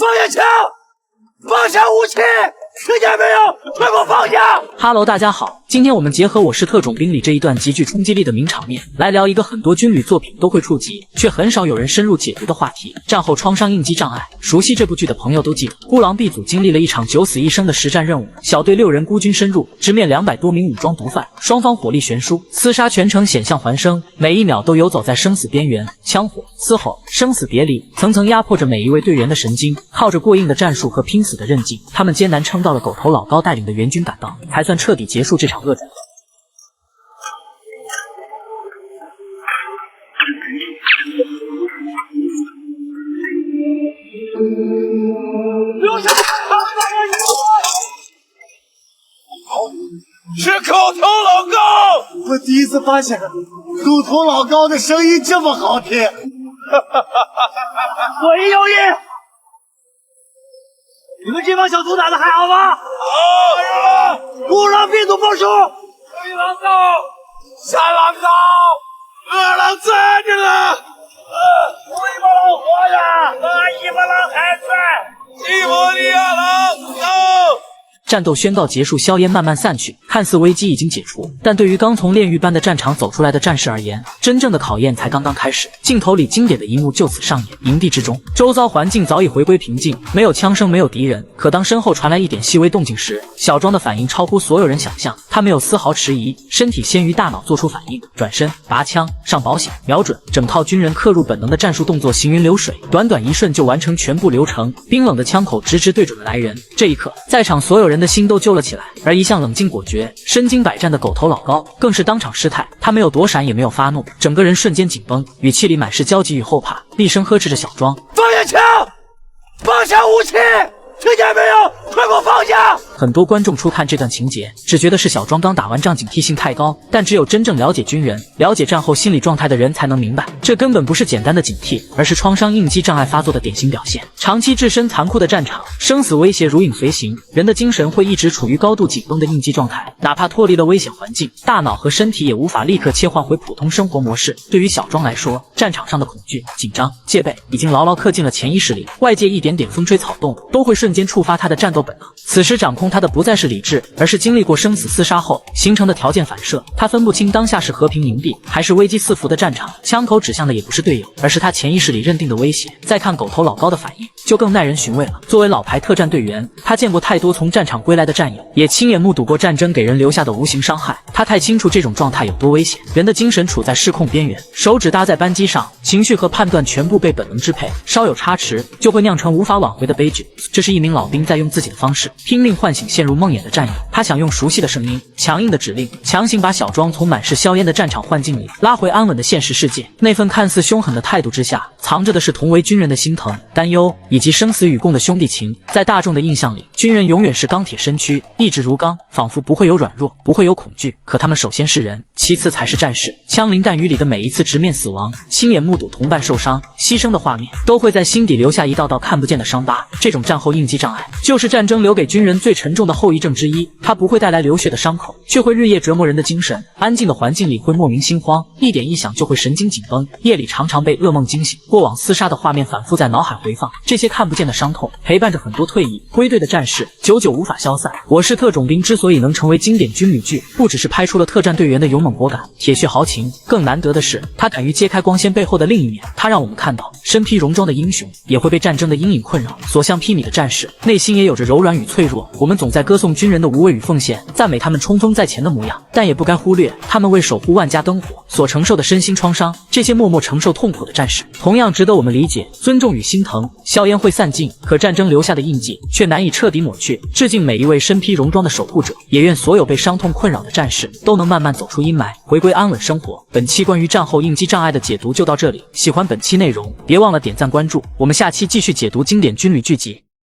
放下枪，放下武器，听见没有？快给我放下！Hello， 大家好，今天我们结合《我是特种兵》里这一段极具冲击力的名场面，来聊一个很多军旅作品都会触及，却很少有人深入解读的话题——战后创伤应激障碍。熟悉这部剧的朋友都记得，孤狼 B 组经历了一场9死1生的实战任务，小队6人孤军深入，直面200多名武装毒贩，双方火力悬殊，厮杀全程险象环生，每一秒都游走在生死边缘，枪火、嘶吼、生死别离，层层压迫着每一位队员的神经。靠着过硬的战术和拼死的韧劲，他们艰难撑到了狗头老高带领的援军赶到，才算彻底结束这场恶战。留下！是狗头老高！我第一次发现狗头老高的声音这么好听。我一有意。你们这帮小兔崽子还好吗？好！孤狼 B 组报仇！黑狼高，山狼高，二狼站着呢！一把狼活呀！一把狼还在！西伯利亚狼走！战斗宣告结束，硝烟慢慢散去，看似危机已经解除，但对于刚从炼狱般的战场走出来的战士而言，真正的考验才刚刚开始。镜头里经典的一幕就此上演，营地之中，周遭环境早已回归平静，没有枪声，没有敌人。可当身后传来一点细微动静时，小庄的反应超乎所有人想象，他没有丝毫迟疑，身体先于大脑做出反应，转身、拔枪、上保险、瞄准，整套军人刻入本能的战术动作行云流水，短短1瞬就完成全部流程。冰冷的枪口直直对准了来人，这一刻，在场所有人的心都揪了起来，而一向冷静果决、身经百战的狗头老高更是当场失态。他没有躲闪，也没有发怒，整个人瞬间紧绷，语气里满是焦急与后怕，厉声呵斥着小庄：“放下枪，放下武器！听见没有？快给我放下！”很多观众初看这段情节，只觉得是小庄刚打完仗，警惕性太高。但只有真正了解军人、了解战后心理状态的人才能明白，这根本不是简单的警惕，而是创伤应激障碍发作的典型表现。长期置身残酷的战场，生死威胁如影随形，人的精神会一直处于高度紧绷的应激状态，哪怕脱离了危险环境，大脑和身体也无法立刻切换回普通生活模式。对于小庄来说，战场上的恐惧、紧张、戒备已经牢牢刻进了潜意识里，外界一点点风吹草动都会瞬间触发他的战斗本能。此时掌控他的不再是理智，而是经历过生死厮杀后形成的条件反射。他分不清当下是和平营地还是危机四伏的战场，枪口指向的也不是队友，而是他潜意识里认定的威胁。再看狗头老高的反应，就更耐人寻味了。作为老牌特战队员，他见过太多从战场归来的战友，也亲眼目睹过战争给人留下的无形伤害。他太清楚这种状态有多危险，人的精神处在失控边缘，手指搭在扳机上，情绪和判断全部被本能支配，稍有差池就会酿成无法挽回的悲剧。这是一名老兵在用自己的方式拼命唤醒陷入梦魇的战友，他想用熟悉的声音、强硬的指令，强行把小庄从满是硝烟的战场幻境里拉回安稳的现实世界。那份看似凶狠的态度之下，藏着的是同为军人的心疼、担忧以及生死与共的兄弟情。在大众的印象里，军人永远是钢铁身躯，意志如钢，仿佛不会有软弱，不会有恐惧。可他们首先是人，其次才是战士。枪林弹雨里的每一次直面死亡，亲眼目睹同伴受伤、牺牲的画面，都会在心底留下一道道看不见的伤疤。这种战后应激障碍，就是战争留给军人最沉重的后遗症之一。它不会带来流血的伤口，却会日夜折磨人的精神。安静的环境里会莫名心慌，一点异响就会神经紧绷，夜里常常被噩梦惊醒。过往厮杀的画面反复在脑海回放，这些看不见的伤痛陪伴着很多退役归队的战士，久久无法消散。我是特种兵之所以能成为经典军旅剧，不只是拍出了特战队员的勇猛果敢、铁血豪情，更难得的是他敢于揭开光鲜背后的另一面。他让我们看到，身披戎装的英雄也会被战争的阴影困扰，所向披靡的战士内心也有着柔软与脆弱。我们总在歌颂军人的无畏与奉献，赞美他们冲锋在前的模样，但也不该忽略他们为守护万家灯火所承受的身心创伤。这些默默承受痛苦的战士，同样值得我们理解、尊重与心疼。硝烟会散尽，可战争留下的印记却难以彻底抹去。致敬每一位身披戎装的守护者，也愿所有被伤痛困扰的战士都能慢慢走出阴霾，回归安稳生活。本期关于战后应激障碍的解读就到这里，喜欢本期内容，别忘了点赞关注，我们下期继续解读经典军旅剧集。